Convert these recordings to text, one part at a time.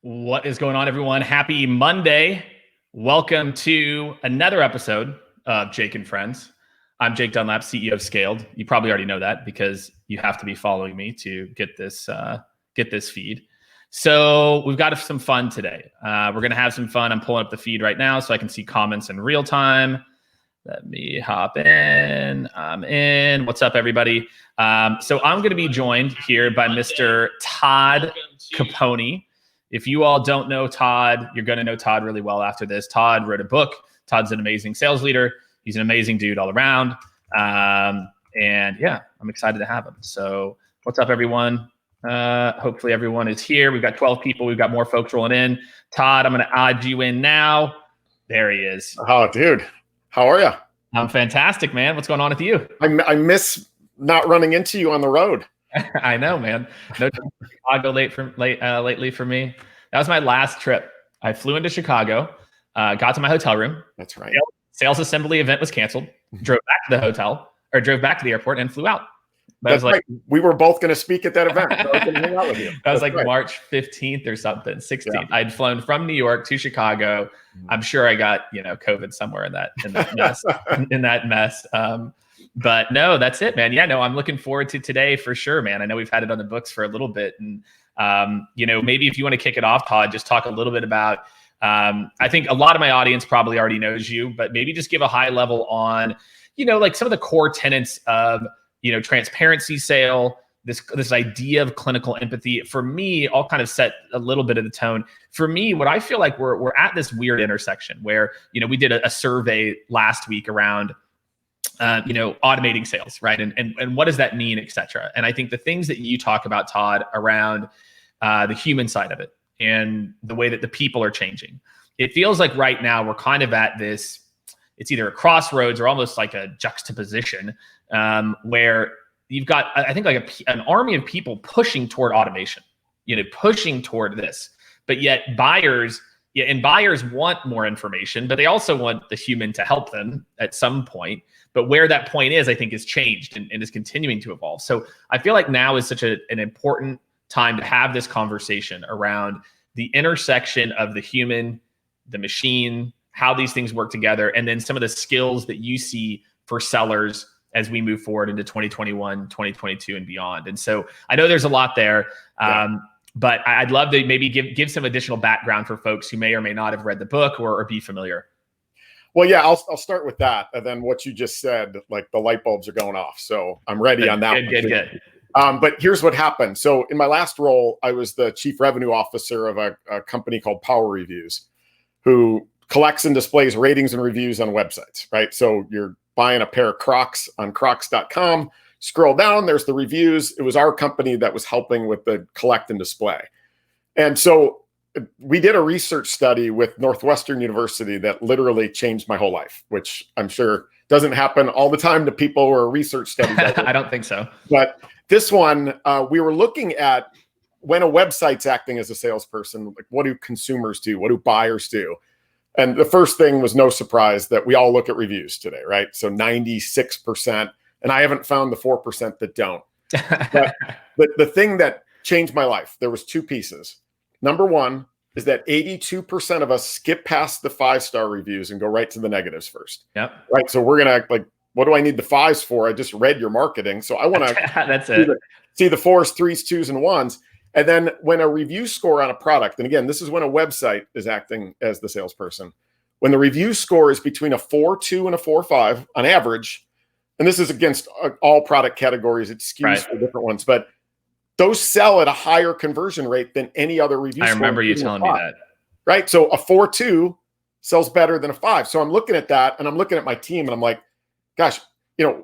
What is going on, everyone? Happy Monday. Welcome to another episode of Jake and Friends. I'm Jake Dunlap, CEO of Skaled. You probably already know that because you have to be following me to get this feed. So we've got some fun today. We're going to have some fun. I'm pulling up the feed right now so I can see comments in real time. Let me hop in. I'm in. What's up, everybody? So I'm going to be joined here by Mr. Todd Caponi. If you all don't know Todd, you're going to know Todd really well after this. Todd wrote a book. Todd's an amazing sales leader. He's an amazing dude all around. And yeah, I'm excited to have him. So what's up, everyone? Hopefully everyone is here. We've got 12 people. We've got more folks rolling in. Todd, I'm going to add you in now. There he is. Oh, dude. How are you? I'm fantastic, man. What's going on with you? I miss not running into you on the road. I know, man. No Chicago lately for me. That was my last trip. I flew into Chicago, got to my hotel room. That's right. Sales assembly event was canceled. Drove back to the hotel, or drove back to the airport and flew out. But that's right. We were both going to speak at that event. So I was going to hang out with you. That was right. March 15th or something, 16th. Yeah. I'd flown from New York to Chicago. I'm sure I got COVID somewhere in that mess. But no, that's it, man. Yeah, no, I'm looking forward to today for sure, man. I know we've had it on the books for a little bit. And, maybe if you want to kick it off, Todd, just talk a little bit about, I think a lot of my audience probably already knows you, but maybe just give a high level on, like some of the core tenets of, transparency sale, this idea of clinical empathy. For me, I'll kind of set a little bit of the tone. For me, what I feel like we're at this weird intersection where, we did a survey last week around automating sales, right? And what does that mean, et cetera. And I think the things that you talk about, Todd, around the human side of it and the way that the people are changing, it feels like right now we're kind of at this, it's either a crossroads or almost like a juxtaposition where you've got, I think, like an army of people pushing toward automation, pushing toward this, but yet buyers want more information, but they also want the human to help them at some point. But where that point is, I think, is changed and is continuing to evolve. So I feel like now is such an important time to have this conversation around the intersection of the human, the machine, how these things work together, and then some of the skills that you see for sellers as we move forward into 2021, 2022, and beyond. And so I know there's a lot there. But I'd love to maybe give some additional background for folks who may or may not have read the book or be familiar. Well, yeah, I'll start with that. And then what you just said, like the light bulbs are going off. So I'm ready on that one. Good. But here's what happened. So in my last role, I was the chief revenue officer of a company called Power Reviews, who collects and displays ratings and reviews on websites, right? So you're buying a pair of Crocs on crocs.com. Scroll down, there's the reviews. It was our company that was helping with the collect and display. And so we did a research study with Northwestern University that literally changed my whole life, which I'm sure doesn't happen all the time to people or research studies. I don't think so. But this one, we were looking at when a website's acting as a salesperson, like what do consumers do? What do buyers do? And the first thing was no surprise that we all look at reviews today, right? So 96%. And I haven't found the 4% that don't. But the thing that changed my life, there was two pieces. Number one is that 82% of us skip past the 5-star reviews and go right to the negatives first. Yep. Right. So we're going to what do I need the 5s for? I just read your marketing. So I want to see the 4s, 3s, 2s, and 1s. And then when a review score on a product, and again, this is when a website is acting as the salesperson, when the review score is between a 4.2 and a 4.5 on average, and this is against all product categories, it skews for different ones, but those sell at a higher conversion rate than any other review. I remember you telling me that. Right. So a 4.2 sells better than a 5. So I'm looking at that and I'm looking at my team and I'm like, gosh,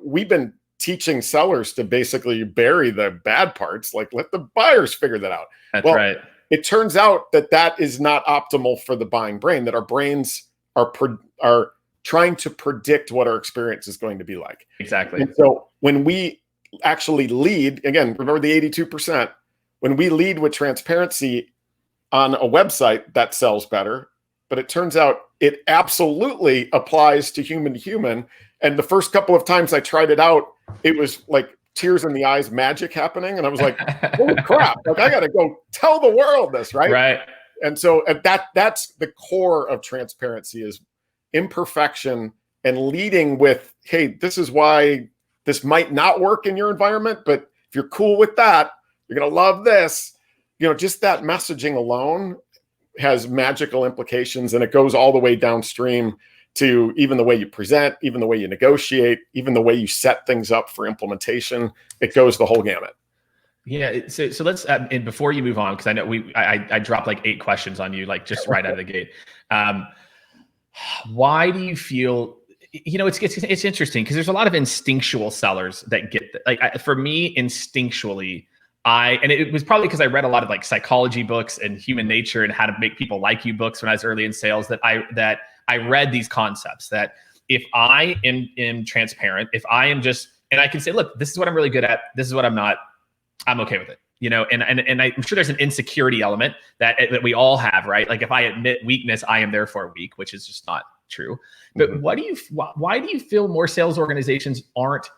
we've been teaching sellers to basically bury the bad parts, like let the buyers figure that out. That's right. It turns out that is not optimal for the buying brain, that our brains are trying to predict what our experience is going to be like. Exactly. And so when we actually lead, again, remember the 82%, when we lead with transparency on a website, that sells better. But it turns out it absolutely applies to human. And the first couple of times I tried it out, it was like tears in the eyes magic happening. And I was like, holy crap, like I got to go tell the world this, right? Right. And so that's the core of transparency, is imperfection and leading with, hey, this is why this might not work in your environment, but if you're cool with that, you're going to love this. Just that messaging alone has magical implications, and it goes all the way downstream to even the way you present, even the way you negotiate, even the way you set things up for implementation. It goes the whole gamut. Yeah. So let's, and before you move on, because I know I dropped like 8 questions on you, like just right out of the gate. Why do you feel, it's interesting because there's a lot of instinctual sellers that get for me, instinctually, and it was probably because I read a lot of like psychology books and human nature and how to make people like you books when I was early in sales, that I read these concepts that if I am transparent, if I am just, and I can say, look, this is what I'm really good at, this is what I'm not, I'm okay with it. And I'm sure there's an insecurity element that we all have, right? Like if I admit weakness, I am therefore weak, which is just not true. But why do you feel more sales organizations aren't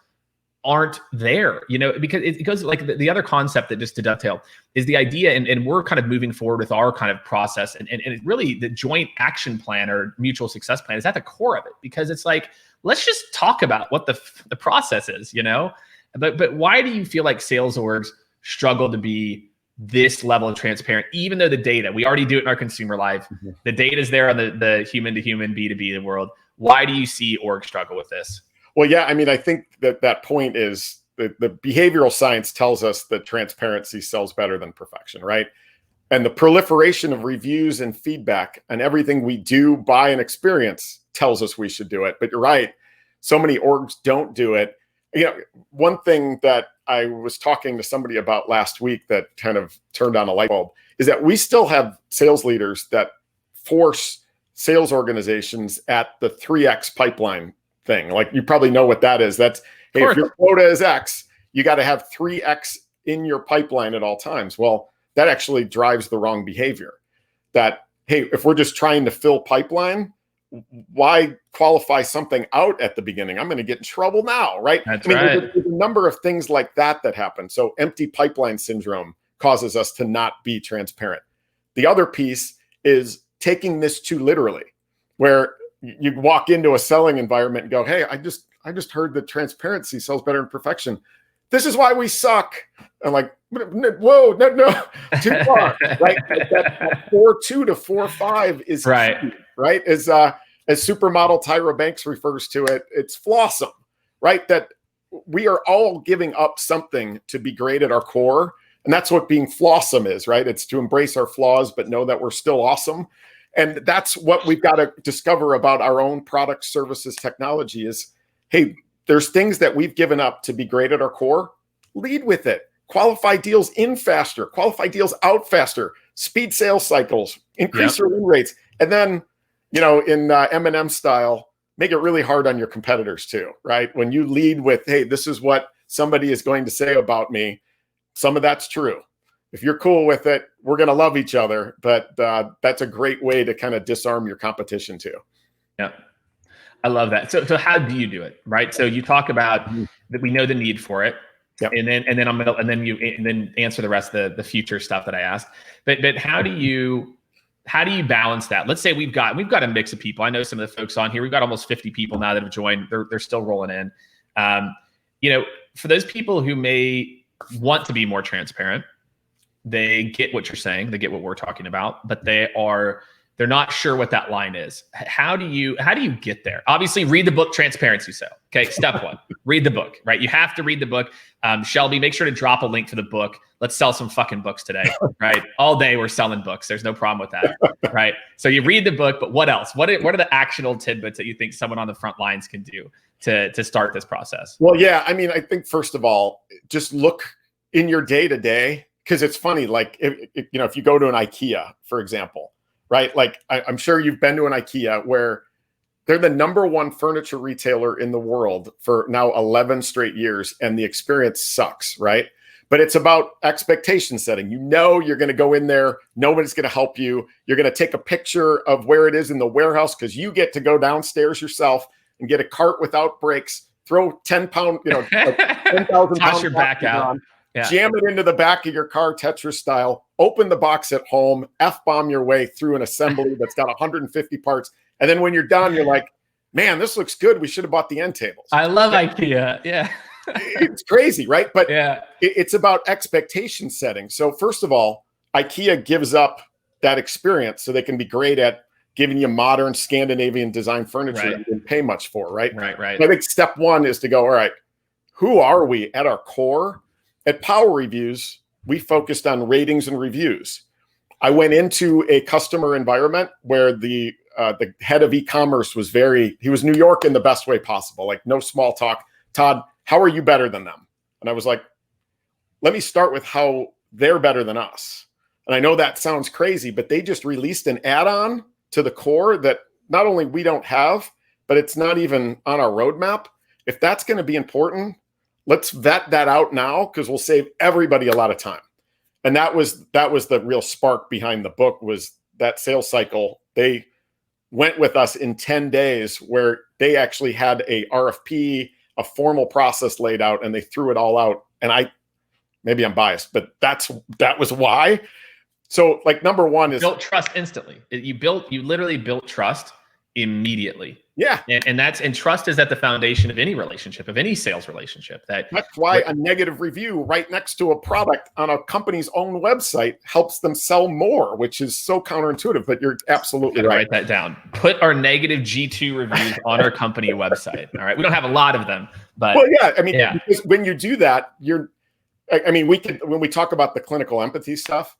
there? Because it goes like the other concept that, just to dovetail, is the idea, and we're kind of moving forward with our kind of process, and it really, the joint action plan or mutual success plan is at the core of it, because it's like, let's just talk about what the process is, But why do you feel like sales orgs struggle to be this level of transparent, even though the data, we already do it in our consumer life, the data is there on the human to human, B2B world? Why do you see orgs struggle with this? Well, yeah, I mean, I think that point is the behavioral science tells us that transparency sells better than perfection, right? And the proliferation of reviews and feedback and everything we do, buy, and experience tells us we should do it. But you're right, so many orgs don't do it. One thing that I was talking to somebody about last week that kind of turned on a light bulb is that we still have sales leaders that force sales organizations at the 3X pipeline thing. Like, you probably know what that is. That's, hey, if your quota is X, you got to have 3X in your pipeline at all times. Well, that actually drives the wrong behavior. That, hey, if we're just trying to fill pipeline, why qualify something out at the beginning? I'm going to get in trouble now, right? That's right. There's a number of things like that happen. So empty pipeline syndrome causes us to not be transparent. The other piece is taking this too literally, where you walk into a selling environment and go, hey, I just heard that transparency sells better than perfection. This is why we suck. I'm like, whoa, no, too far. Right? That 4.2 to 4.5 is right. Key, right? As supermodel Tyra Banks refers to it, it's flawsome, right? That we are all giving up something to be great at our core. And that's what being flawsome is, right? It's to embrace our flaws, but know that we're still awesome. And that's what we've got to discover about our own products, services, technology is, hey, there's things that we've given up to be great at our core. Lead with it. Qualify deals in faster, qualify deals out faster, speed sales cycles, increase your win rates. And then, in M&M style, make it really hard on your competitors too, right? When you lead with, hey, this is what somebody is going to say about me, some of that's true. If you're cool with it, we're going to love each other. But that's a great way to kind of disarm your competition too. Yeah. I love that. So how do you do it? Right. So you talk about that we know the need for it. Yep. And then answer the rest of the future stuff that I asked. But how do you balance that? Let's say we've got a mix of people. I know some of the folks on here, we've got almost 50 people now that have joined. They're still rolling in. For those people who may want to be more transparent, they get what you're saying, they get what we're talking about, but they're not sure what that line is. How do you get there? Obviously, read the book Transparency Sale. Okay, step 1, read the book, right? You have to read the book. Shelby, make sure to drop a link to the book. Let's sell some fucking books today, right? All day we're selling books. There's no problem with that, right? So you read the book, but what else? What are the actionable tidbits that you think someone on the front lines can do to start this process? Well, yeah, I mean, I think first of all, just look in your day-to-day, because it's funny, like if you go to an Ikea, for example, right? Like I'm sure you've been to an Ikea where they're the #1 furniture retailer in the world for now 11 straight years, and the experience sucks, right? But it's about expectation setting. You're going to go in there, nobody's going to help you. You're going to take a picture of where it is in the warehouse because you get to go downstairs yourself and get a cart without brakes, throw 10-pound, 10,000 Toss pound your back out. on, jam it into the back of your car, Tetris style, open the box at home, F-bomb your way through an assembly that's got 150 parts. And then when you're done, you're like, man, this looks good. We should have bought the end tables. I love Ikea. Yeah. It's crazy, right? But yeah, it's about expectation setting. So first of all, Ikea gives up that experience so they can be great at giving you modern Scandinavian design furniture that you didn't pay much for, right? Right. I think step one is to go, all right, who are we at our core? At Power Reviews, we focused on ratings and reviews. I went into a customer environment where the head of e-commerce was he was New York in the best way possible, like no small talk. Todd, how are you better than them? And I was like, let me start with how they're better than us. And I know that sounds crazy, but they just released an add-on to the core that not only we don't have, but it's not even on our roadmap. If that's going to be important, let's vet that out now, because we'll save everybody a lot of time. And that was the real spark behind the book, was that sales cycle. They went with us in 10 days where they actually had a RFP, a formal process laid out, and they threw it all out. And maybe I'm biased, but that was why. So like number one is built trust instantly. You literally built trust immediately. Yeah. And trust is at the foundation of any relationship, of any sales relationship. That's why a negative review right next to a product on a company's own website helps them sell more, which is so counterintuitive, but you're absolutely right. Write that down. Put our negative G2 reviews on our company website. All right. We don't have a lot of them, but because when you do that, when we talk about the clinical empathy stuff,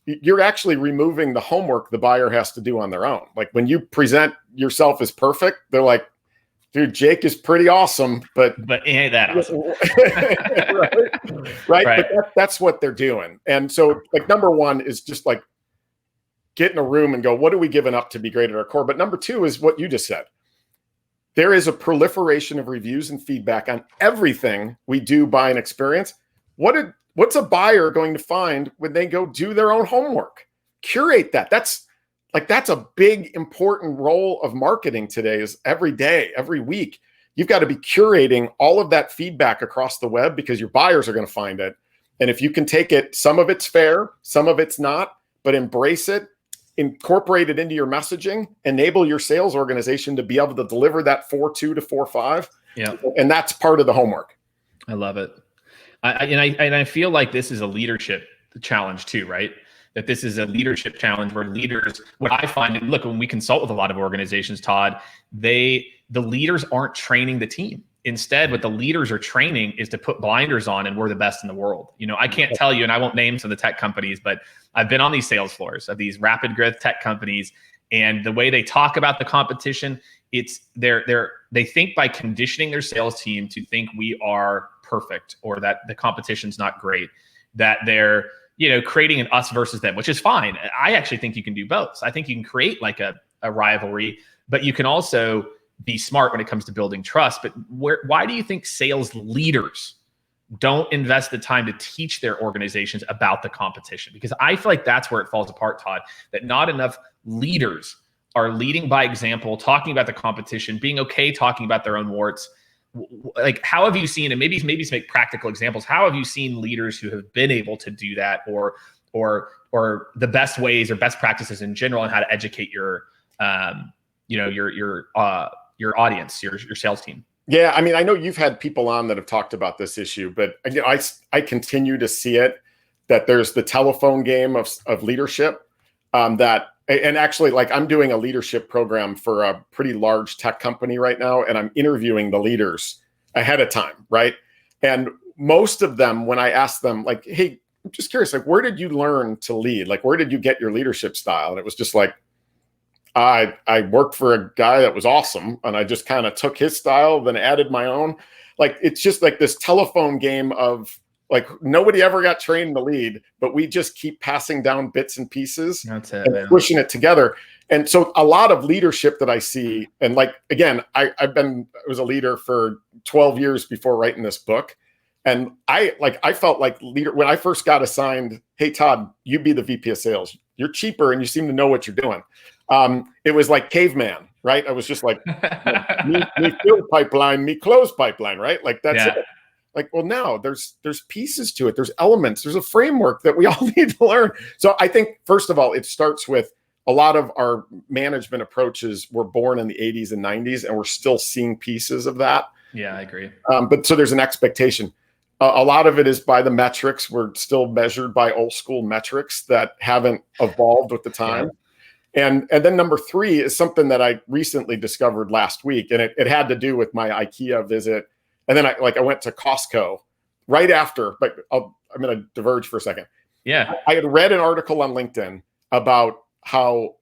you're actually removing the homework the buyer has to do on their own. Like when you present yourself as perfect, they're like, dude, Jake is pretty awesome, but he ain't that awesome. right? But that's what they're doing. And so like number one is just like get in a room and go, what are we giving up to be great at our core? But number two is what you just said. There is a proliferation of reviews and feedback on everything we do, buy, and experience. What's a buyer going to find when they go do their own homework? Curate that. That's a big, important role of marketing today, is every day, every week. You've got to be curating all of that feedback across the web, because your buyers are going to find it. And if you can take it, some of it's fair, some of it's not, but embrace it, incorporate it into your messaging, enable your sales organization to be able to deliver that 4.2 to 4.5. Yeah. And that's part of the homework. I love it. I feel like this is a leadership challenge too, right? That this is a leadership challenge where leaders, what I find, and look, when we consult with a lot of organizations, Todd, the leaders aren't training the team. Instead, what the leaders are training is to put blinders on, and we're the best in the world. I can't tell you, and I won't name some of the tech companies, but I've been on these sales floors of these rapid growth tech companies, and the way they talk about the competition, they think by conditioning their sales team to think we are perfect, or that the competition's not great, that they're creating an us versus them, which is fine. I actually think you can do both. I think you can create like a rivalry, but you can also be smart when it comes to building trust. But why do you think sales leaders don't invest the time to teach their organizations about the competition? Because I feel like that's where it falls apart, Todd, that not enough leaders are leading by example, talking about the competition, being okay talking about their own warts. Like, how have you seen, and maybe make practical examples, how have you seen leaders who have been able to do that, or the best ways or best practices in general on how to educate your audience, your sales team? Yeah, I know you've had people on that have talked about this issue, but I continue to see it, that there's the telephone game of leadership, and actually, like, I'm doing a leadership program for a pretty large tech company right now, and I'm interviewing the leaders ahead of time, right? And most of them, when I ask them, like, hey, I'm just curious, like, where did you learn to lead? Like, where did you get your leadership style? And it was just like, I worked for a guy that was awesome, and I just kind of took his style, then added my own. Like, it's just like this telephone game of, like, nobody ever got trained to lead, but we just keep passing down bits and pieces and pushing it together. And so a lot of leadership that I see, and like, again, I was a leader for 12 years before writing this book. And I felt like leader when I first got assigned, hey, Todd, you be the VP of sales. You're cheaper and you seem to know what you're doing. It was like caveman, right? I was just like, me fill pipeline, me close pipeline, right? Like, that's it. Like, well, no, there's pieces to it. There's elements. There's a framework that we all need to learn. So I think, first of all, it starts with a lot of our management approaches were born in the 80s and 90s, and we're still seeing pieces of that. Yeah, I agree. But so there's an expectation. A lot of it is by the metrics. We're still measured by old school metrics that haven't evolved with the time. Yeah. And then number 3 is something that I recently discovered last week, and it had to do with my IKEA visit. And then I went to Costco right after, but I'm going to diverge for a second. Yeah. I had read an article on LinkedIn about how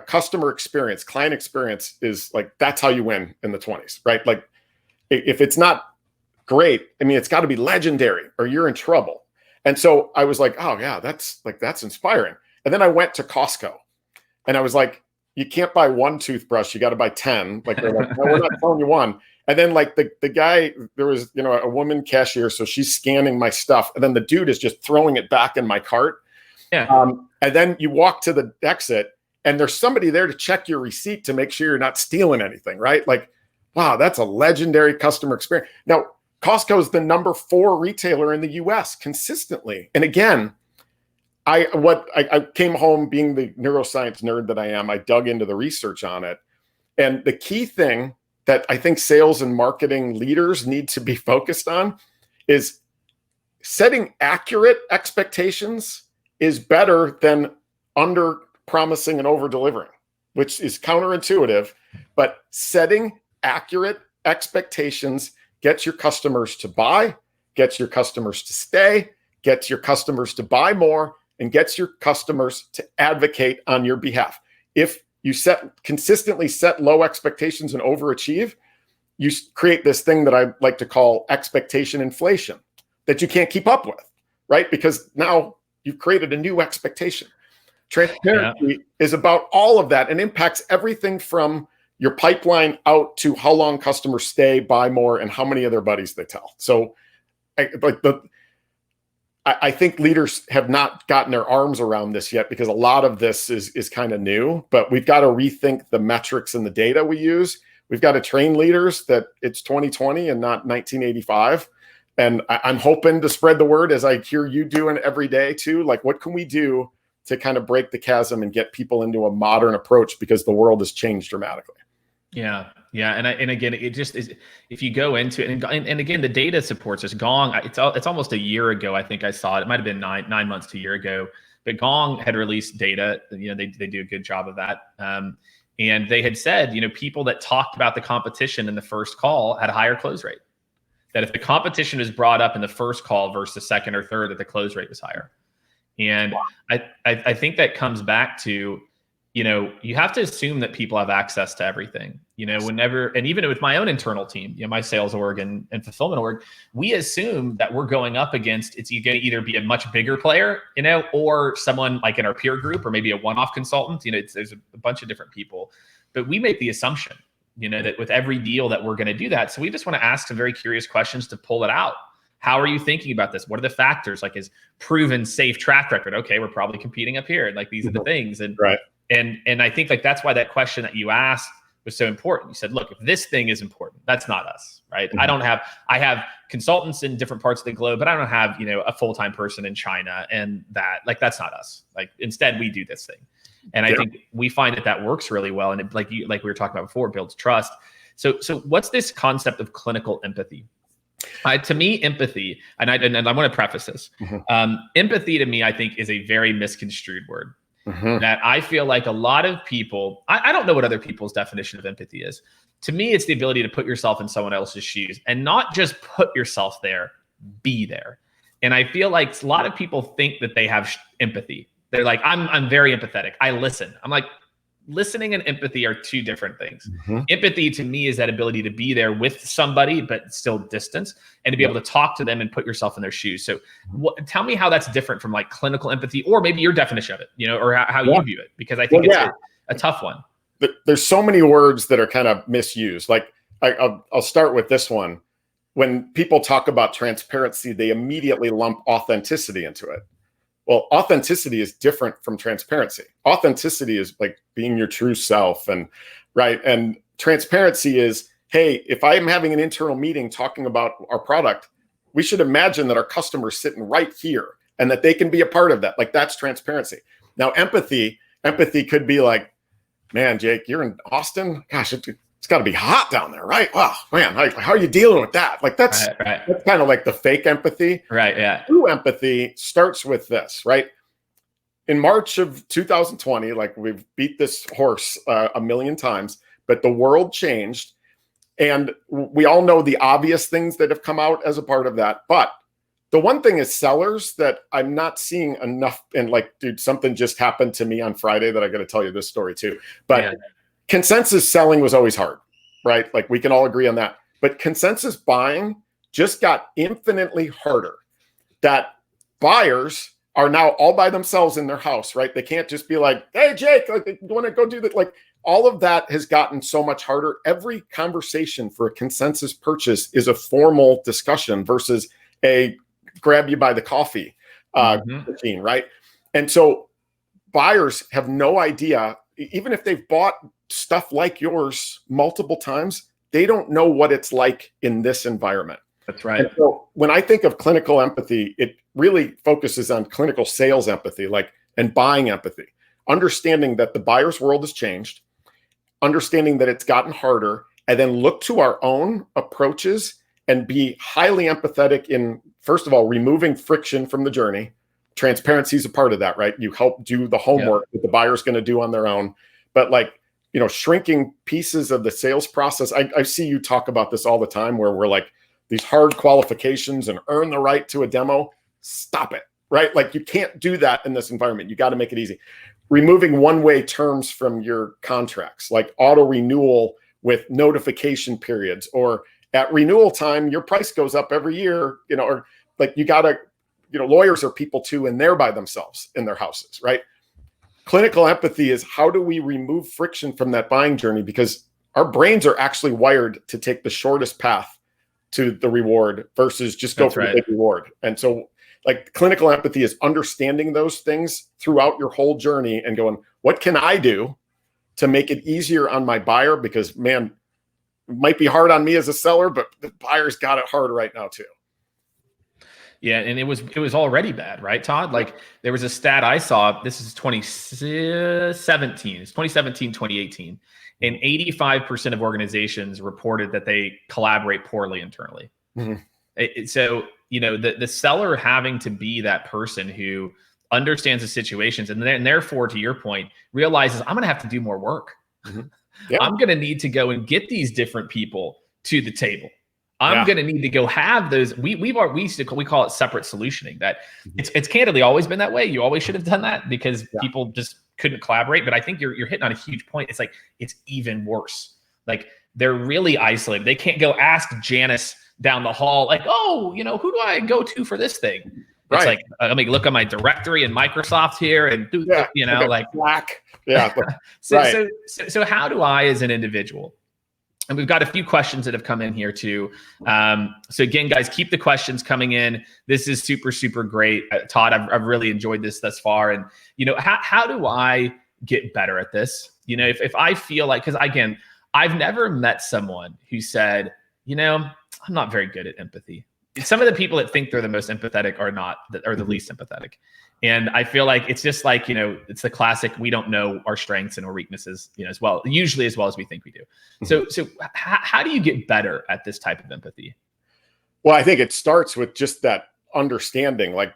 customer experience, client experience is like, that's how you win in the 20s, right? Like if it's not great, I mean, it's got to be legendary or you're in trouble. And so I was like, oh yeah, that's inspiring. And then I went to Costco and I was like, you can't buy one toothbrush, you got to buy 10. Like, they're like, no, we're not telling you one. And then like the guy, there was, a woman cashier. So she's scanning my stuff. And then the dude is just throwing it back in my cart. Yeah. And then you walk to the exit and there's somebody there to check your receipt to make sure you're not stealing anything, right? Like, wow, that's a legendary customer experience. Now, Costco is the number 4 retailer in the US consistently. And again, I came home being the neuroscience nerd that I am. I dug into the research on it. And the key thing that I think sales and marketing leaders need to be focused on is setting accurate expectations is better than under promising and over delivering, which is counterintuitive, but setting accurate expectations gets your customers to buy, gets your customers to stay, gets your customers to buy more, and gets your customers to advocate on your behalf. If you consistently set low expectations and overachieve, you create this thing that I like to call expectation inflation that you can't keep up with, right? Because now you've created a new expectation. Transparency is about all of that and impacts everything from your pipeline out to how long customers stay, buy more, and how many of their buddies they tell. So I think leaders have not gotten their arms around this yet because a lot of this is kind of new, but we've got to rethink the metrics and the data we use. We've got to train leaders that it's 2020 and not 1985. And I'm hoping to spread the word as I hear you doing every day too. Like, what can we do to kind of break the chasm and get people into a modern approach because the world has changed dramatically? Yeah. Yeah. And again, it just is, if you go into it and again, the data supports this. Gong, it's almost a year ago. I think I saw it. It might've been nine months to a year ago, but Gong had released data, they do a good job of that. And they had said, people that talked about the competition in the first call had a higher close rate. That if the competition is brought up in the first call versus the second or third, that the close rate was higher. And I think that comes back to, you have to assume that people have access to everything, whenever, and even with my own internal team, my sales org and fulfillment org, we assume that we're going up against, it's going to either be a much bigger player, or someone like in our peer group, or maybe a one-off consultant, there's a bunch of different people, but we make the assumption, that with every deal that we're going to do that. So we just want to ask some very curious questions to pull it out. How are you thinking about this? What are the factors? Like, is proven safe track record? Okay, we're probably competing up here. Like, these are the things. And right. And I think like that's why that question that you asked was so important. You said, look, if this thing is important, that's not us, right? Mm-hmm. I have consultants in different parts of the globe, but I don't have, a full-time person in China, and that's not us. Like, instead we do this thing. And I think we find that works really well. And it, like we were talking about before, builds trust. So what's this concept of clinical empathy? To me, empathy, and I want to preface this, empathy to me, I think, is a very misconstrued word. That I feel like a lot of people, I don't know what other people's definition of empathy is. To me, it's the ability to put yourself in someone else's shoes and not just put yourself there, be there. And I feel like a lot of people think that they have empathy. They're like, I'm very empathetic. I listen. I'm like, listening and empathy are two different things. Empathy to me is that ability to be there with somebody, but still distance, and to be able to talk to them and put yourself in their shoes. So tell me how that's different from like clinical empathy, or maybe your definition of it, or how you view it, because I think it's a tough one. There's so many words that are kind of misused. Like I'll start with this one. When people talk about transparency, they immediately lump authenticity into it. Well, authenticity is different from transparency. Authenticity is like being your true self, and transparency is, hey, if I am having an internal meeting talking about our product, we should imagine that our customer's sitting right here and that they can be a part of that. Like, that's transparency. Now, empathy could be like, man, Jake, you're in Austin. Gosh, it's got to be hot down there, right? Wow, man, how are you dealing with that? Like, that's kind of like the fake empathy. Right, yeah. True empathy starts with this, right? In March of 2020, like, we've beat this horse a million times, but the world changed. And we all know the obvious things that have come out as a part of that. But the one thing is sellers that I'm not seeing enough. And like, dude, something just happened to me on Friday that I got to tell you this story too. But consensus selling was always hard, right? Like, we can all agree on that. But consensus buying just got infinitely harder. That buyers are now all by themselves in their house, right? They can't just be like, hey, Jake, like, you want to go do that? Like, all of that has gotten so much harder. Every conversation for a consensus purchase is a formal discussion versus a grab you by the coffee machine, right? And so buyers have no idea, even if they've bought stuff like yours multiple times, they don't know what it's like in this environment. That's right. And so when I think of clinical empathy, it really focuses on clinical sales empathy, and buying empathy, understanding that the buyer's world has changed, understanding that it's gotten harder, and then look to our own approaches and be highly empathetic in, first of all, removing friction from the journey. Transparency is a part of that, right? You help do the homework that the buyer's going to do on their own. But shrinking pieces of the sales process. I see you talk about this all the time, where we're like, these hard qualifications and earn the right to a demo. Stop it, right? Like, you can't do that in this environment. You got to make it easy. Removing one-way terms from your contracts, like auto renewal with notification periods, or at renewal time, your price goes up every year, or like, you got to, lawyers are people too, and they're by themselves in their houses, right? Clinical empathy is, how do we remove friction from that buying journey? Because our brains are actually wired to take the shortest path to the reward versus just go for the big reward. And so, like, clinical empathy is understanding those things throughout your whole journey and going, what can I do to make it easier on my buyer? Because, man, it might be hard on me as a seller, but the buyer's got it hard right now too. Yeah, and it was already bad, right, Todd? Like, there was a stat I saw. This is 2017. It's 2017, 2018. And 85% of organizations reported that they collaborate poorly internally. Mm-hmm. So, the seller having to be that person who understands the situations and therefore, to your point, realizes, I'm going to have to do more work. Mm-hmm. Yeah. I'm going to need to go and get these different people to the table. I'm going to need to go have those. We call it separate solutioning. That it's candidly always been that way. You always should have done that because people just couldn't collaborate. But I think you're hitting on a huge point. It's like, it's even worse. Like, they're really isolated. They can't go ask Janice down the hall, like, oh, who do I go to for this thing? It's like, let me look at my directory in Microsoft here and do, like Slack. Yeah. So how do I, as an individual, and we've got a few questions that have come in here too. So again, guys, keep the questions coming in. This is super, super great. Todd, I've really enjoyed this thus far. And, how do I get better at this? If I feel like, because again, I've never met someone who said, I'm not very good at empathy. Some of the people that think they're the most empathetic are the least empathetic. And I feel like it's just like, it's the classic, we don't know our strengths and our weaknesses, usually as well as we think we do. So how do you get better at this type of empathy? Well, I think it starts with just that understanding, like,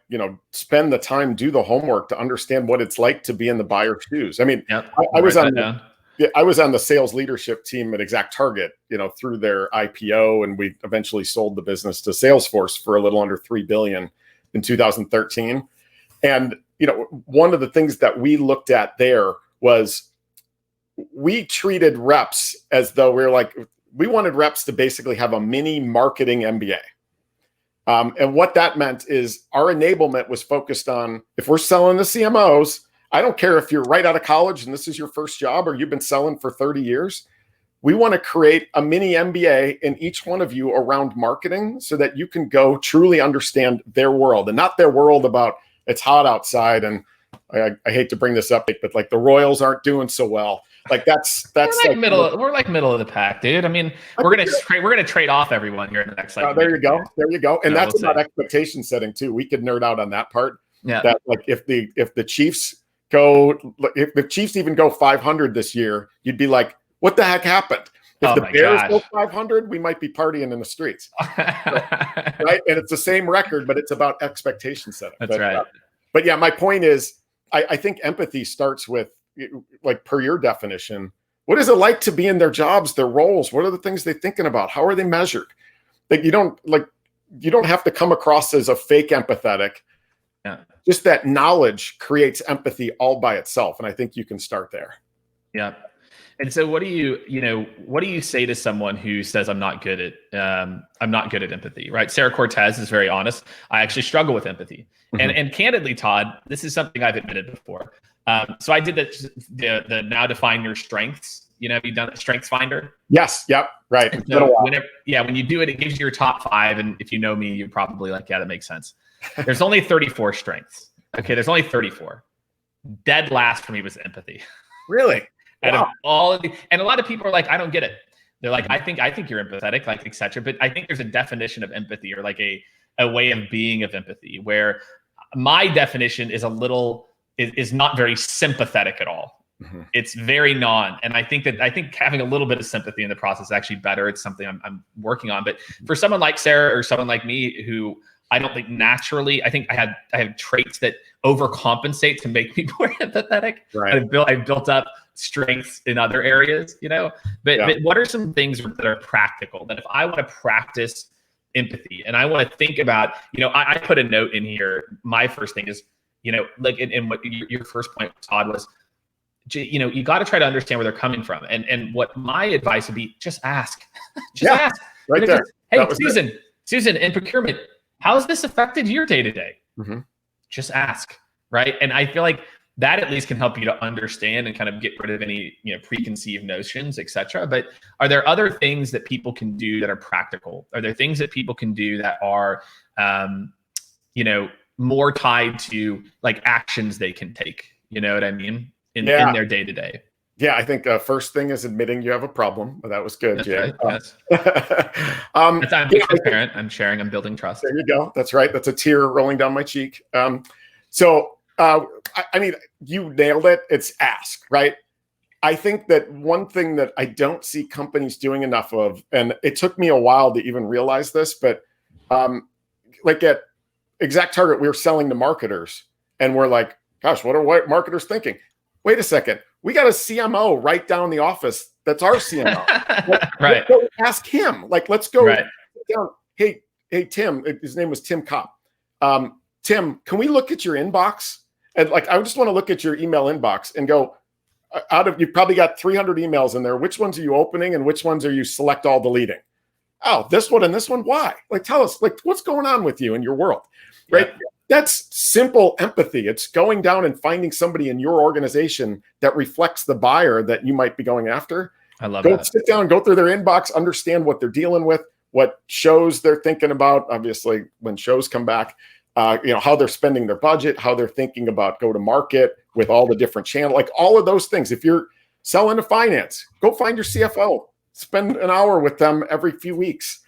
spend the time, do the homework to understand what it's like to be in the buyer's shoes. I mean, I was on the sales leadership team at ExactTarget, through their IPO, and we eventually sold the business to Salesforce for a little under $3 billion in 2013. And, one of the things that we looked at there was we treated reps as though we wanted reps to basically have a mini marketing MBA. And what that meant is our enablement was focused on, if we're selling the CMOs, I don't care if you're right out of college and this is your first job or you've been selling for 30 years. We want to create a mini MBA in each one of you around marketing so that you can go truly understand their world, and not their world about it's hot outside and I hate to bring this up, but like the Royals aren't doing so well. Like that's we're like middle of the pack, dude. I mean, we're gonna trade off everyone here in the next like. There you go. And that's about expectation setting too. We could nerd out on that part. Yeah. That like if the Chiefs even go 500 this year, you'd be like, what the heck happened? If the Bears go 500, we might be partying in the streets, right? And it's the same record, but it's about expectation setting. That's right. But yeah, my point is, I think empathy starts with, like, per your definition, what is it like to be in their jobs, their roles? What are the things they're thinking about? How are they measured? Like you don't have to come across as a fake empathetic. Yeah. Just that knowledge creates empathy all by itself, and I think you can start there. Yeah. And so what do you say to someone who says, I'm not good at empathy, right? Sarah Cortez is very honest. I actually struggle with empathy. Mm-hmm. And candidly, Todd, this is something I've admitted before. So I did the now define your strengths. Have you done a strengths finder? Yes. Yep. Right. So when you do it, it gives you your top 5. And if you know me, you're probably like, yeah, that makes sense. There's only 34 strengths. Okay. There's only 34. Dead last for me was empathy. Really? Out of all of and a lot of people are like, I don't get it. They're like, I think you're empathetic, like, etc. But I think there's a definition of empathy, or like a way of being of empathy, where my definition is is not very sympathetic at all. Mm-hmm. It's very and I think having a little bit of sympathy in the process is actually better. It's something I'm working on. But for someone like Sarah or someone like me, who I don't think naturally, I think I have traits that overcompensate to make me more empathetic. Right. I've built up strengths in other areas, but what are some things that are practical, that if I want to practice empathy and I want to think about, I put a note in here. My first thing is, like in what your first point, Todd, was, you got to try to understand where they're coming from. And what my advice would be, just ask. Ask. Right there. Hey, Susan, in procurement, how has this affected your day-to-day? Mm-hmm. Just ask, right? And I feel like that at least can help you to understand and kind of get rid of any, preconceived notions, et cetera. But are there other things that people can do that are practical? Are there things that people can do that are, more tied to like actions they can take? You know what I mean? In their day-to-day. Yeah, I think first thing is admitting you have a problem. Well, that was good, Jay. Right, yes. I'm being transparent. I'm sharing. I'm building trust. There you go. That's right. That's a tear rolling down my cheek. I mean, you nailed it. It's ask, right? I think that one thing that I don't see companies doing enough of, and it took me a while to even realize this, but like at Exact Target, we were selling to marketers, and we're like, gosh, what are marketers thinking? Wait a second. We got a CMO right down the office. That's our CMO. Right. Let's go ask him. Like, let's go down. Hey, Tim. His name was Tim Kopp. Tim, can we look at your inbox? And like, I just want to look at your email inbox and go, you've probably got 300 emails in there. Which ones are you opening and which ones are you select all deleting? Oh, this one and this one. Why? Like, tell us, like, what's going on with you in your world, right? Yeah. That's simple empathy. It's going down and finding somebody in your organization that reflects the buyer that you might be going after. I love that. Sit down, go through their inbox, understand what they're dealing with, what shows they're thinking about. Obviously, when shows come back, how they're spending their budget, how they're thinking about go to market with all the different channels, like all of those things. If you're selling to finance, go find your CFO, spend an hour with them every few weeks.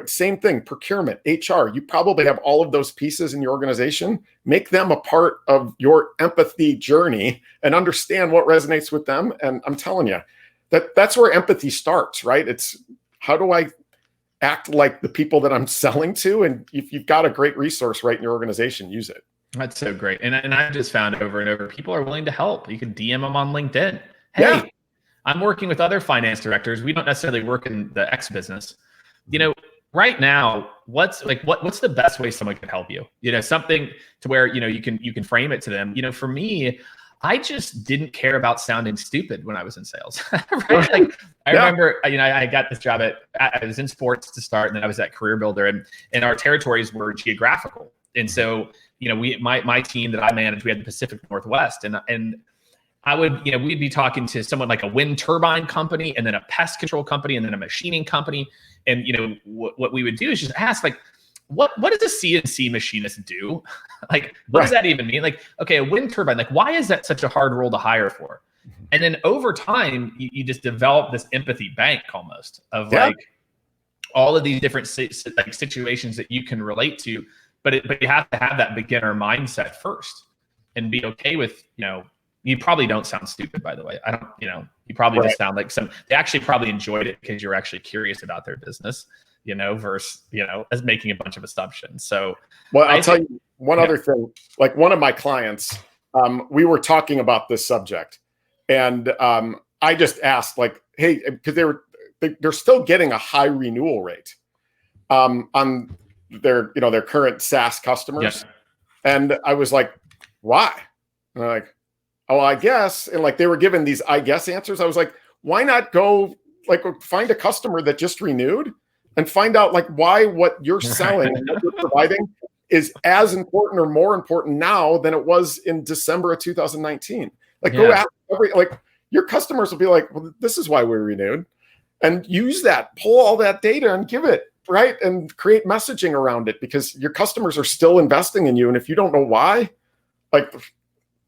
Same thing, procurement, HR, you probably have all of those pieces in your organization. Make them a part of your empathy journey and understand what resonates with them. And I'm telling you, that's where empathy starts, right? It's how do I act like the people that I'm selling to? And if you've got a great resource right in your organization, use it. That's so great. And I've just found over and over, people are willing to help. You can DM them on LinkedIn. Hey, I'm working with other finance directors. We don't necessarily work in the X business. Right now, what's the best way someone can help you? Something to where, you can frame it to them. For me, I just didn't care about sounding stupid when I was in sales. Right? Like I remember, I got this job I was in sports to start, and then I was at Career Builder, and our territories were geographical. And so, my team that I managed, we had the Pacific Northwest, and I would, we'd be talking to someone like a wind turbine company, and then a pest control company, and then a machining company. And, what we would do is just ask, like, what does a CNC machinist do? Like, what does that even mean? Like, okay, a wind turbine, like, why is that such a hard role to hire for? And then over time, you just develop this empathy bank almost of like all of these different like situations that you can relate to, but you have to have that beginner mindset first and be okay with, you probably don't sound stupid, by the way. I don't, you probably just sound like they actually probably enjoyed it because you're actually curious about their business, versus, as making a bunch of assumptions. So, well, I'll tell you one other thing. Like one of my clients, we were talking about this subject, and I just asked, like, hey, because they're still getting a high renewal rate on their current SaaS customers, and I was like, why? And they're like, oh, I guess. And like they were given these I guess answers. I was like, why not go like find a customer that just renewed and find out like why what you're selling and what you're providing is as important or more important now than it was in December of 2019. Like go ask like your customers will be like, well, this is why we renewed, and use that, pull all that data and give it, right? And create messaging around it, because your customers are still investing in you. And if you don't know why, like,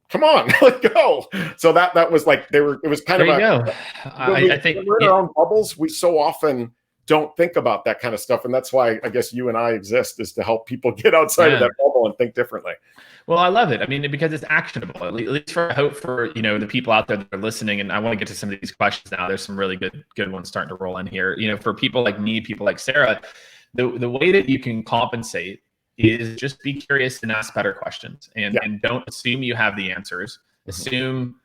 come on, let go. So that was like, it was kind of I think we're in our own bubbles. We so often don't think about that kind of stuff. And that's why I guess you and I exist, is to help people get outside of that bubble and think differently. Well, I love it. I mean, because it's actionable, at least for hope for, the people out there that are listening. And I want to get to some of these questions now. There's some really good ones starting to roll in here. For people like me, people like Sarah, the way that you can compensate is just be curious and ask better questions, and don't assume you have the answers. Assume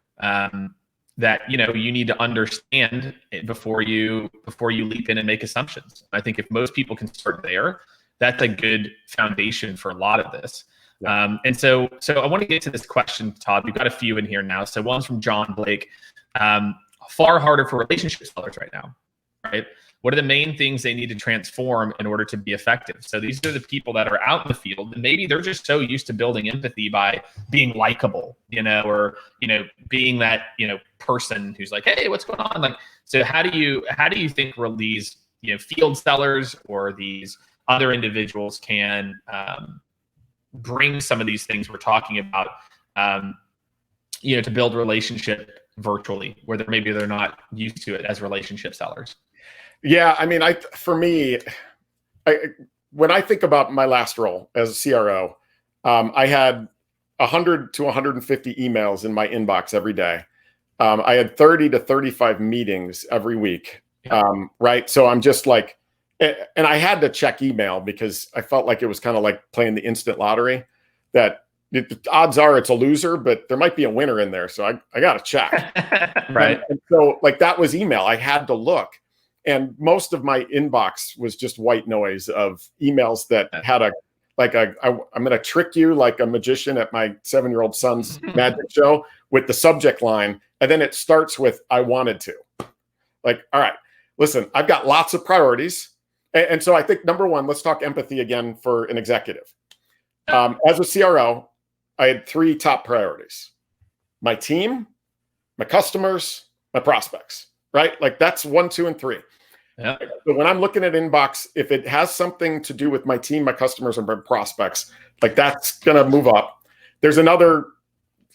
that you need to understand it before you leap in and make assumptions. I think if most people can start there, that's a good foundation for a lot of this. And so I want to get to this question, Todd. We've got a few in here now. So one's from John Blake. Far harder for relationship sellers right now, right? What are the main things they need to transform in order to be effective? So these are the people that are out in the field, and maybe they're just so used to building empathy by being likable, or being that person who's like, hey, what's going on? Like, so how do you think these field sellers or these other individuals can bring some of these things we're talking about, to build relationship virtually, where maybe they're not used to it as relationship sellers? Yeah, I mean, when I think about my last role as a CRO, I had 100 to 150 emails in my inbox every day. I had 30 to 35 meetings every week, right? So I'm just like, and I had to check email because I felt like it was kind of like playing the instant lottery, that the odds are it's a loser, but there might be a winner in there. So I got to check. Right. And so like that was email. I had to look. And most of my inbox was just white noise of emails that had I'm going to trick you like a magician at my 7-year-old son's magic show with the subject line. And then it starts with, I wanted to. Like, all right, listen, I've got lots of priorities. And so I think number one, let's talk empathy again for an executive. As a CRO, I had 3 top priorities: my team, my customers, my prospects, right? Like that's 1, 2, and 3. Yeah. So when I'm looking at inbox, if it has something to do with my team, my customers, and my prospects, like that's going to move up. There's another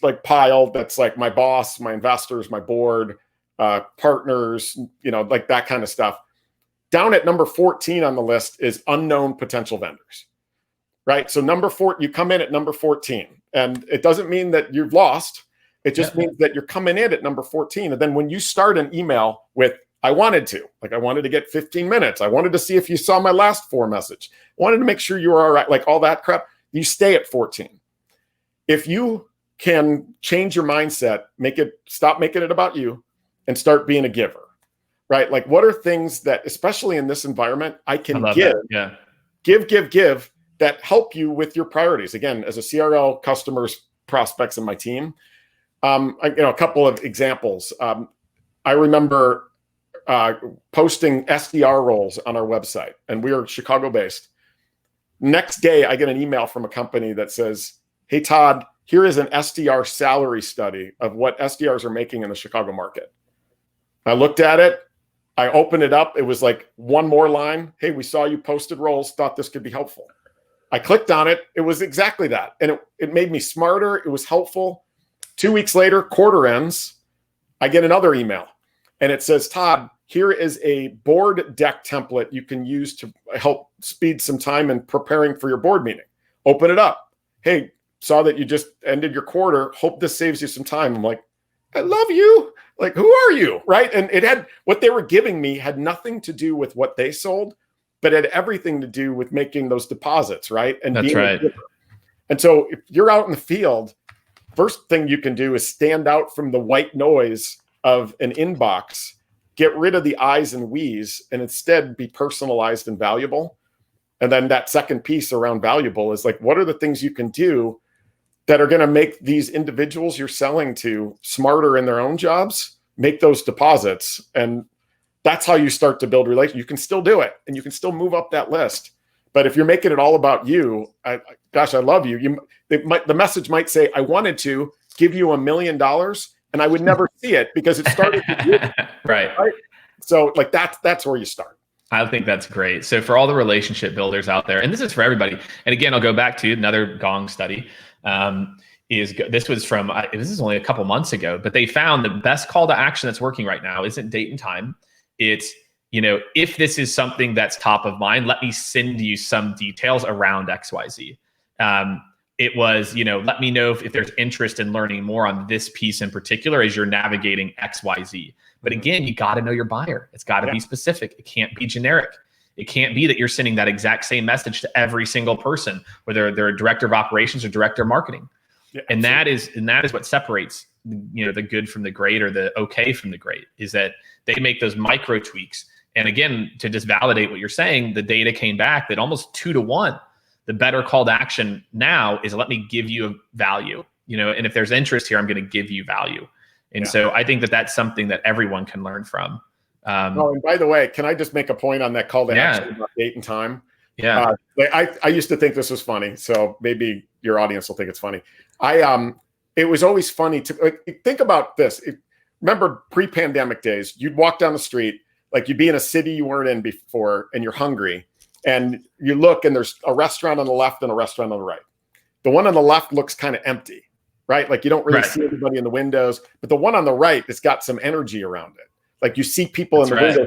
like pile that's like my boss, my investors, my board, partners, like that kind of stuff. Down at number 14 on the list is unknown potential vendors, right? So number 4, you come in at number 14, and it doesn't mean that you've lost. It just means that you're coming in at number 14. And then when you start an email with, I wanted to get 15 minutes. I wanted to see if you saw my last 4 message. I wanted to make sure you were all right. Like all that crap, you stay at 14. If you can change your mindset, stop making it about you and start being a giver, right? Like what are things that, especially in this environment, I can give that help you with your priorities? Again, as a CRO, customers, prospects, and my team. A couple of examples. I remember posting SDR roles on our website, and we are Chicago based. Next day, I get an email from a company that says, hey, Todd, here is an SDR salary study of what SDRs are making in the Chicago market. I looked at it. I opened it up. It was like one more line. Hey, we saw you posted roles, thought this could be helpful. I clicked on it. It was exactly that. And it made me smarter. It was helpful. 2 weeks later, quarter ends, I get another email and it says, Todd, here is a board deck template you can use to help speed some time in preparing for your board meeting. Open it up. Hey, saw that you just ended your quarter. Hope this saves you some time. I'm like, I love you. Like, who are you? Right. And it had, what they were giving me had nothing to do with what they sold, but had everything to do with making those deposits. Right. And that's right. And so if you're out in the field, first thing you can do is stand out from the white noise of an inbox, get rid of the I's and we's, and instead be personalized and valuable. And then that second piece around valuable is like, what are the things you can do that are going to make these individuals you're selling to smarter in their own jobs, make those deposits. And that's how you start to build relationships. You can still do it and you can still move up that list. But if you're making it all about you, gosh, I love you. The message might say, I wanted to give you $1 million and I would never see it because it started with you. Right. So like that's where you start. I think that's great. So for all the relationship builders out there, and this is for everybody. And again, I'll go back to another Gong study. This is only a couple months ago, but they found the best call to action that's working right now isn't date and time. It's, if this is something that's top of mind, let me send you some details around XYZ. It was, let me know if there's interest in learning more on this piece in particular as you're navigating XYZ. But again, you got to know your buyer. It's got to be specific. It can't be generic. It can't be that you're sending that exact same message to every single person, whether they're a director of operations or director of marketing. Yeah, and that is what separates, the good from the great or the okay from the great, is that they make those micro tweaks. And again, to just validate what you're saying, the data came back that almost 2-to-1, the better call to action now is let me give you a value, and if there's interest here, I'm going to give you value. And so I think that that's something that everyone can learn from. And by the way, can I just make a point on that call to action about date and time? Yeah. I used to think this was funny, so maybe your audience will think it's funny. It was always funny to think about this. Remember pre-pandemic days, you'd walk down the street, like you'd be in a city you weren't in before and you're hungry and you look and there's a restaurant on the left and a restaurant on the right. The one on the left looks kind of empty, right? Like you don't really see anybody in the windows, but the one on the right has got some energy around it. Like you see people in the window.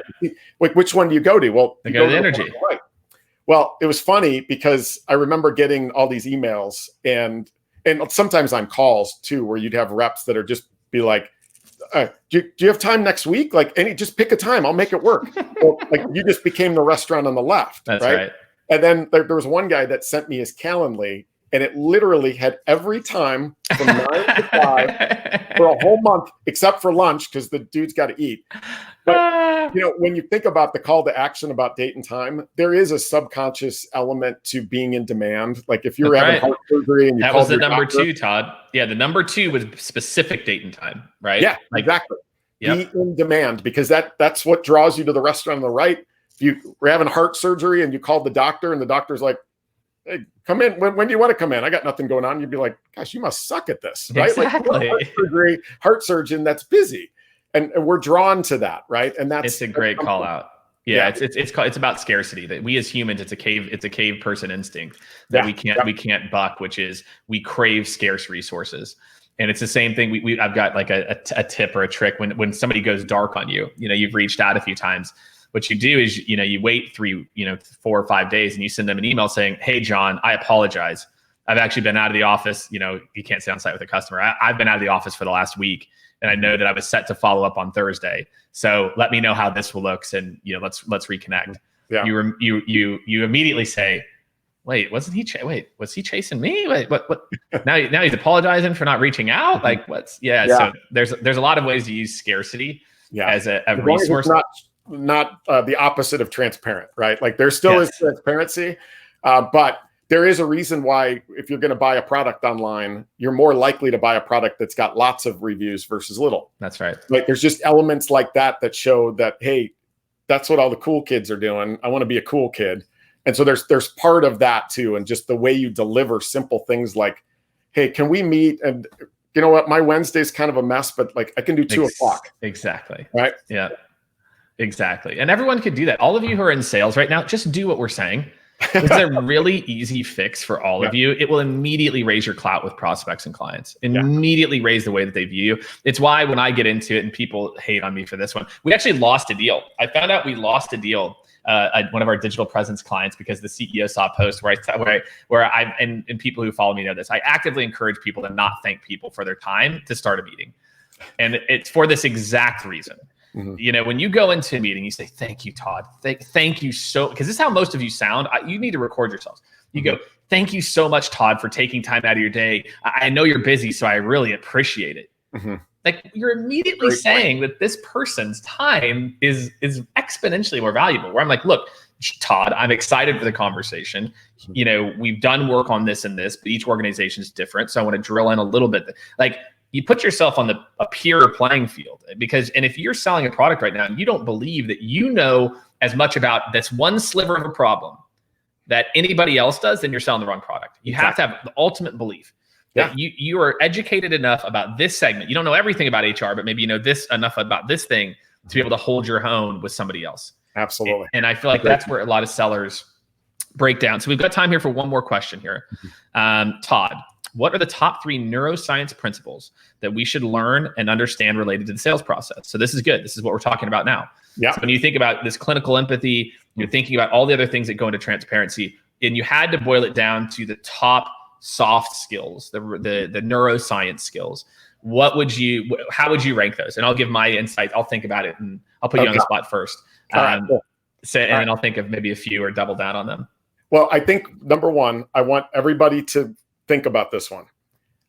Like, which one do you go to? Well, they go to the energy. Right. Well, it was funny because I remember getting all these emails and sometimes on calls too, where you'd have reps that are just be like, do you have time next week? Like just pick a time. I'll make it work. Well, like you just became the restaurant on the left. That's right. And then there was one guy that sent me his Calendly and it literally had every time from 9 to 5 for a whole month, except for lunch, because the dude's got to eat. But, when you think about the call to action about date and time, there is a subconscious element to being in demand. Like if you're having heart surgery and you that called was the number doctor, 2, Todd. Yeah, the number 2 was specific date and time, right? Yeah, exactly. Be in demand, because that's what draws you to the restaurant on the right. If you were having heart surgery and you called the doctor and the doctor's like, hey, come in. When do you want to come in? I got nothing going on. You'd be like, gosh, you must suck at this, right? Exactly. Like heart surgeon that's busy. And we're drawn to that, right? And it's a great call out. Yeah, it's about scarcity. That we as humans, it's a cave person instinct that we can't buck, which is we crave scarce resources. And it's the same thing. I've got like a tip or a trick when somebody goes dark on you. You've reached out a few times. What you do is, you wait 4 or 5 days and you send them an email saying, hey, John, I apologize. I've actually been out of the office. You can't stay on site with a customer. I've been out of the office for the last week. And I know that I was set to follow up on Thursday. So let me know how this looks. And, let's reconnect. Yeah. You immediately say, wait, was he chasing me? Wait, what? Now he's apologizing for not reaching out. Like So there's a lot of ways to use scarcity as a resource. Not the opposite of transparent, right? Like there still is transparency, but there is a reason why if you're going to buy a product online, you're more likely to buy a product that's got lots of reviews versus little. That's right. Like there's just elements like that show that, hey, that's what all the cool kids are doing. I want to be a cool kid. And so there's part of that too. And just the way you deliver simple things like, hey, can we meet? And you know what? My Wednesday's kind of a mess, but like I can do 2 o'clock. Exactly. Right. Yeah. Exactly. And everyone could do that. All of you who are in sales right now, just do what we're saying. It's a really easy fix for all of you. It will immediately raise your clout with prospects and clients, immediately raise the way that they view you. It's why when I get into it, and people hate on me for this one, we actually lost a deal. I found out we lost a deal at one of our digital presence clients because the CEO saw a post where and people who follow me know this. I actively encourage people to not thank people for their time to start a meeting. And it's for this exact reason. You know, when you go into a meeting, you say, thank you, Todd. Thank you so, because this is how most of you sound. You need to record yourselves. You go, thank you so much, Todd, for taking time out of your day. I know you're busy, so I really appreciate it. Like, you're immediately saying that this person's time is exponentially more valuable. Where I'm like, look, Todd, I'm excited for the conversation. You know, we've done work on this and this, but each organization is different. So I want to drill in a little bit. Like, you put yourself on a peer playing field, because, and if you're selling a product right now and you don't believe that you know as much about this one sliver of a problem that anybody else does, then you're selling the wrong product. You have to have the ultimate belief that you are educated enough about this segment. You don't know everything about HR, but maybe you know this enough about this thing to be able to hold your own with somebody else. Absolutely. And I feel like that's where a lot of sellers break down. So we've got time here for one more question here. Todd, what are the top 3 neuroscience principles that we should learn and understand related to the sales process? So this is good. This is what we're talking about now. So when you think about this clinical empathy, you're thinking about all the other things that go into transparency, and you had to boil it down to the top soft skills, the neuroscience skills. How would you rank those? And I'll give my insight. I'll think about it, and I'll put you on the spot first. And then I'll think of maybe a few or double down on them. Well, I think number one, I want everybody to think about this one.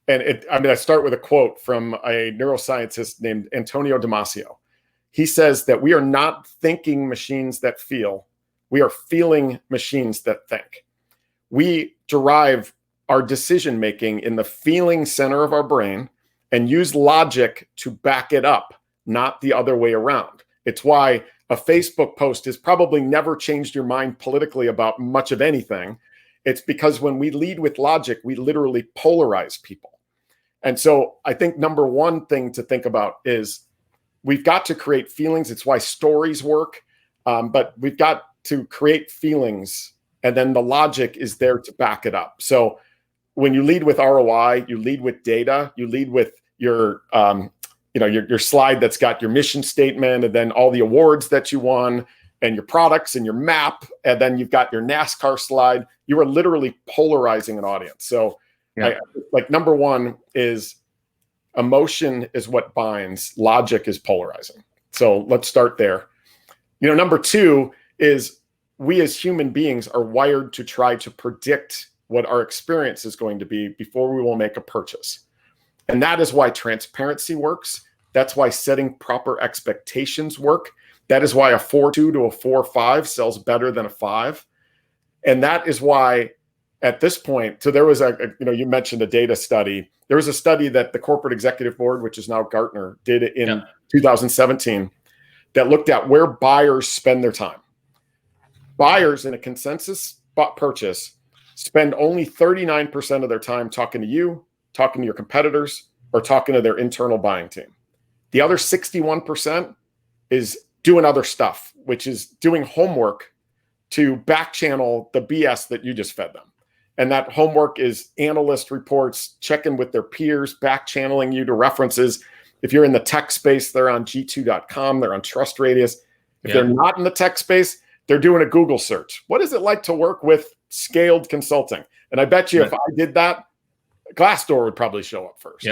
And I start with a quote from a neuroscientist named Antonio Damasio. He says that we are not thinking machines that feel, we are feeling machines that think. We derive our decision-making in the feeling center of our brain and use logic to back it up, not the other way around. It's why a Facebook post has probably never changed your mind politically about much of anything. It's because when we lead with logic, we literally polarize people. And so I think number one thing to think about is we've got to create feelings. It's why stories work, but we've got to create feelings, and then the logic is there to back it up. So when you lead with ROI, you lead with data, you lead with your slide that's got your mission statement, and then all the awards that you won, and your products and your map, and then you've got your NASCAR slide. You are literally polarizing an audience. So like number one is emotion is what binds, logic is polarizing. So let's start there. Number two is we as human beings are wired to try to predict what our experience is going to be before we will make a purchase. And that is why transparency works. That's why setting proper expectations work. That is why a 4.2 to a 4.5 sells better than a 5. And that is why at this point, so there was you mentioned a data study. There was a study that the Corporate Executive Board, which is now Gartner, did in 2017 that looked at where buyers spend their time. Buyers in a consensus purchase spend only 39% of their time talking to you, talking to your competitors, or talking to their internal buying team. The other 61% is doing other stuff, which is doing homework to back channel the BS that you just fed them. And that homework is analyst reports, checking with their peers, back channeling you to references. If you're in the tech space, they're on G2.com, they're on Trust Radius. If they're not in the tech space, they're doing a Google search. What is it like to work with Scaled Consulting? And I bet you if I did that, Glassdoor would probably show up first.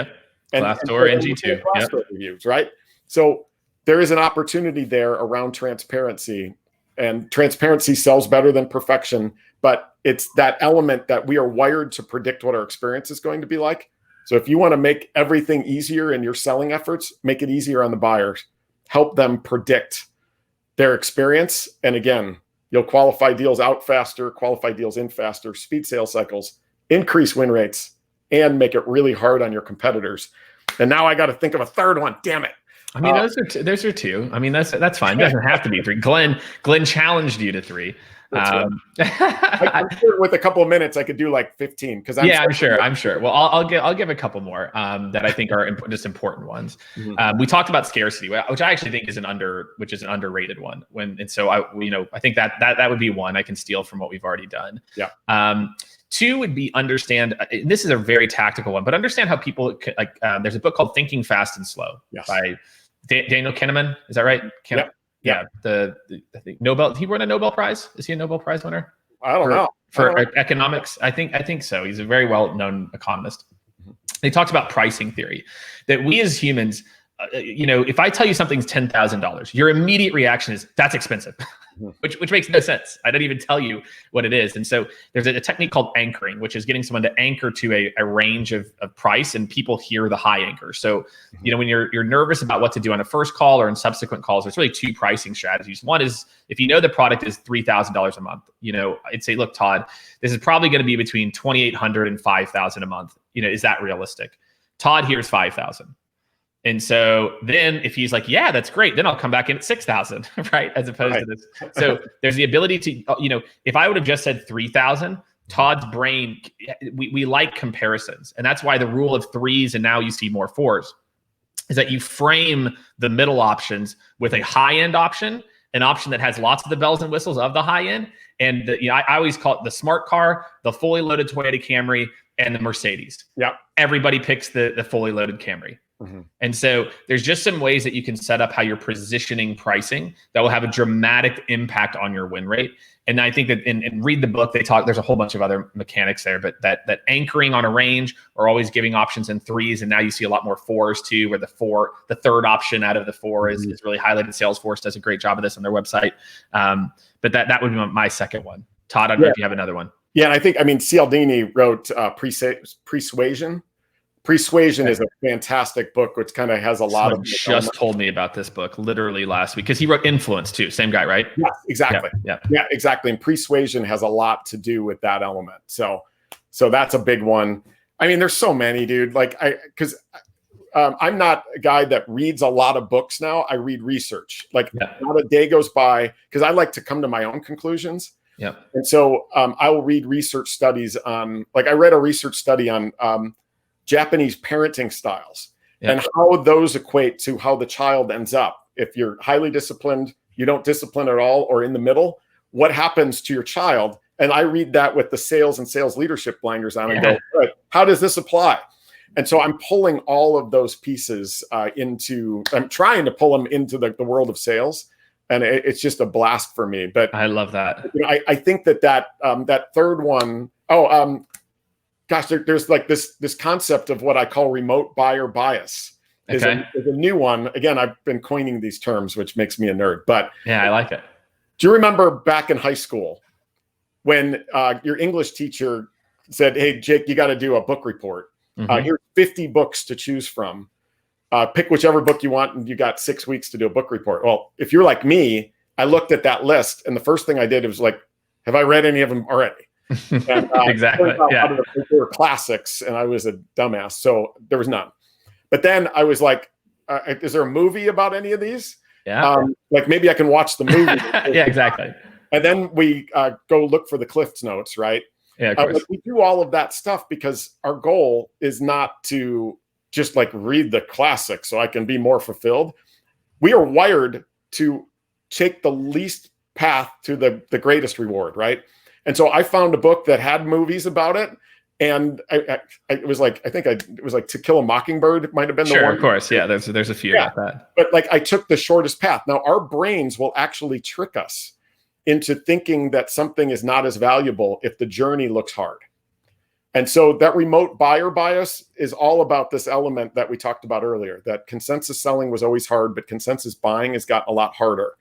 Glassdoor and G2. Glassdoor reviews, right? So there is an opportunity there around transparency, and transparency sells better than perfection, but it's that element that we are wired to predict what our experience is going to be like. So if you want to make everything easier in your selling efforts, make it easier on the buyers, help them predict their experience. And again, you'll qualify deals out faster, qualify deals in faster, speed sales cycles, increase win rates, and make it really hard on your competitors. And now I got to think of a third one. Damn it. I mean, those are two. I mean, that's fine. It doesn't have to be 3. Glenn challenged you to 3. I'm sure with a couple of minutes I could do like 15 because I'm sure. Well, I'll give a couple more that I think are just important ones. We talked about scarcity, which I actually think is an underrated one. So I think that would be one I can steal from what we've already done. Yeah. Two would be understand. This is a very tactical one, but understand how people there's a book called Thinking Fast and Slow by Daniel Kahneman. Is that right? Yeah. I think Nobel. He won a Nobel Prize. Is he a Nobel Prize winner? I don't know. For economics. I think so. He's a very well-known economist. He talks about pricing theory, that we as humans, if I tell you something's $10,000, your immediate reaction is that's expensive, which makes no sense. I didn't even tell you what it is. And so there's a technique called anchoring, which is getting someone to anchor to a range of price, and people hear the high anchor. So, when you're nervous about what to do on a first call or in subsequent calls, there's really two pricing strategies. One is if you know the product is $3,000 a month, I'd say, look, Todd, this is probably going to be between $2,800 and $5,000 a month. Is that realistic? Todd, here's $5,000. And so then if he's like, yeah, that's great, then I'll come back in at 6,000, right? As opposed to this. So there's the ability to, if I would have just said 3,000, Todd's brain, we like comparisons. And that's why the rule of threes, and now you see more fours, is that you frame the middle options with a high-end option, an option that has lots of the bells and whistles of the high end. And I always call it the smart car, the fully loaded Toyota Camry, and the Mercedes. Yeah. Everybody picks the fully loaded Camry. And so there's just some ways that you can set up how you're positioning pricing that will have a dramatic impact on your win rate. And I think that and read the book, there's a whole bunch of other mechanics there, but that anchoring on a range, or always giving options in threes. And now you see a lot more fours too, where the third option out of the four is really highlighted. Salesforce does a great job of this on their website. But that would be my second one. Todd, I don't know if you have another one. Yeah. And I think, Cialdini wrote Presuasion. Presuasion is a fantastic book, which kind of has a lot of. Just told me about this book literally last week, because he wrote Influence too. Same guy, right? Yeah, exactly. Yeah, exactly. And Presuasion has a lot to do with that element. So that's a big one. I mean, there's so many, dude. Because I'm not a guy that reads a lot of books now. I read research. Not a day goes by, because I like to come to my own conclusions. Yeah. And so I will read research studies on. I read a research study on. Japanese parenting styles and how those equate to how the child ends up. If you're highly disciplined, you don't discipline at all, or in the middle, what happens to your child? And I read that with the sales and sales leadership blinders on and go, right, how does this apply? And so I'm pulling all of those pieces I'm trying to pull them into the world of sales. And it's just a blast for me. But I love that. I think that third one, gosh, there's this concept of what I call remote buyer bias. Is a new one. Again, I've been coining these terms, which makes me a nerd. But yeah, I like it. Do you remember back in high school when your English teacher said, "Hey, Jake, you got to do a book report. Here's 50 books to choose from. Pick whichever book you want, and you got 6 weeks to do a book report." Well, if you're like me, I looked at that list, and the first thing I did was have I read any of them already? And, exactly. Yeah. They were classics, and I was a dumbass, so there was none. But then I was like, "Is there a movie about any of these? Yeah. Maybe I can watch the movie." Yeah, exactly. And then we go look for the Cliff's Notes, right? Yeah, of course. We do all of that stuff because our goal is not to just read the classics so I can be more fulfilled. We are wired to take the least path to the greatest reward, right? And so I found a book that had movies about it, and it was To Kill a Mockingbird. It might have been the one. Sure, of course, yeah. There's a few about that. But I took the shortest path. Now our brains will actually trick us into thinking that something is not as valuable if the journey looks hard. And so that remote buyer bias is all about this element that we talked about earlier. That consensus selling was always hard, but consensus buying has got a lot harder.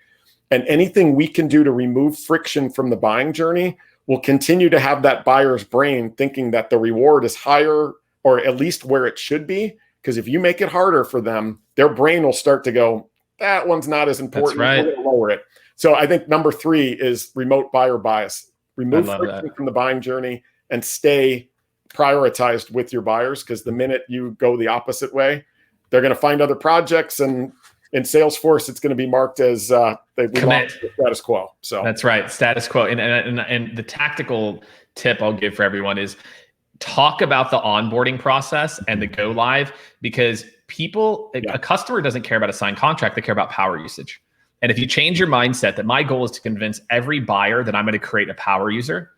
And anything we can do to remove friction from the buying journey will continue to have that buyer's brain thinking that the reward is higher, or at least where it should be. Because if you make it harder for them, their brain will start to go, that one's not as important. That's right. We're going to lower it. So I think number 3 is remote buyer bias. Remove friction from the buying journey and stay prioritized with your buyers. Because the minute you go the opposite way, they're going to find other projects, and in Salesforce, it's going to be marked as we lost the status quo. So that's right, status quo. And the tactical tip I'll give for everyone is talk about the onboarding process and the go live, because a customer doesn't care about a signed contract, they care about power usage. And if you change your mindset that my goal is to convince every buyer that I'm going to create a power user,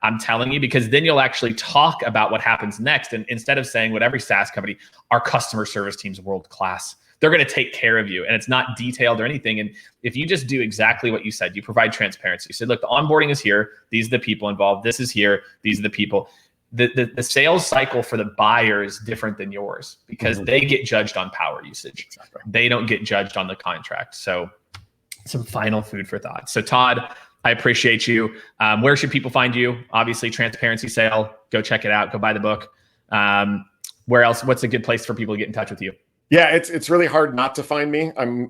I'm telling you, because then you'll actually talk about what happens next. And instead of saying what every SaaS company, our customer service team's world class, they're going to take care of you. And it's not detailed or anything. And if you just do exactly what you said, you provide transparency. You said, look, the onboarding is here. These are the people involved. This is here. These are the people. The sales cycle for the buyer is different than yours, because they get judged on power usage. Exactly. They don't get judged on the contract. So some final food for thought. So Todd, I appreciate you. Where should people find you? Obviously, Transparency Sale. Go check it out. Go buy the book. Where else? What's a good place for people to get in touch with you? Yeah, it's really hard not to find me. I'm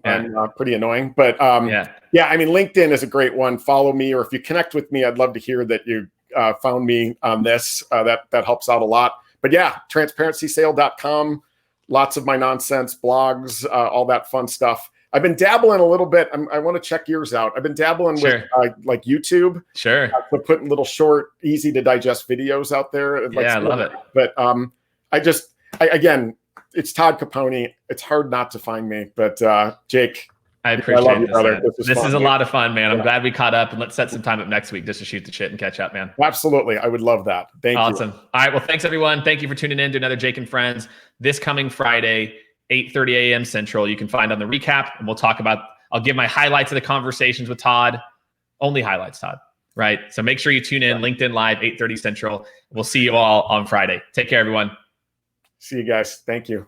pretty annoying, but I mean, LinkedIn is a great one. Follow me, or if you connect with me, I'd love to hear that you found me on this. That helps out a lot. But yeah, transparencysale.com. Lots of my nonsense blogs, all that fun stuff. I've been dabbling a little bit. I want to check yours out. I've been dabbling with like YouTube. Sure. Putting little short, easy to digest videos out there. I love it. But again, it's Todd Caponi. It's hard not to find me. But Jake, I appreciate it, brother. This fun, is a lot of fun, man. I'm glad we caught up, and let's set some time up next week just to shoot the shit and catch up, man. Absolutely. I would love that. Thank you. Awesome. All right. Well, thanks everyone. Thank you for tuning in to another Jake and Friends this coming Friday, 8:30 a.m. Central. You can find on the recap, and we'll talk about, I'll give my highlights of the conversations with Todd. Only highlights, Todd. Right. So make sure you tune in. LinkedIn Live, 8:30 Central. We'll see you all on Friday. Take care, everyone. See you guys. Thank you.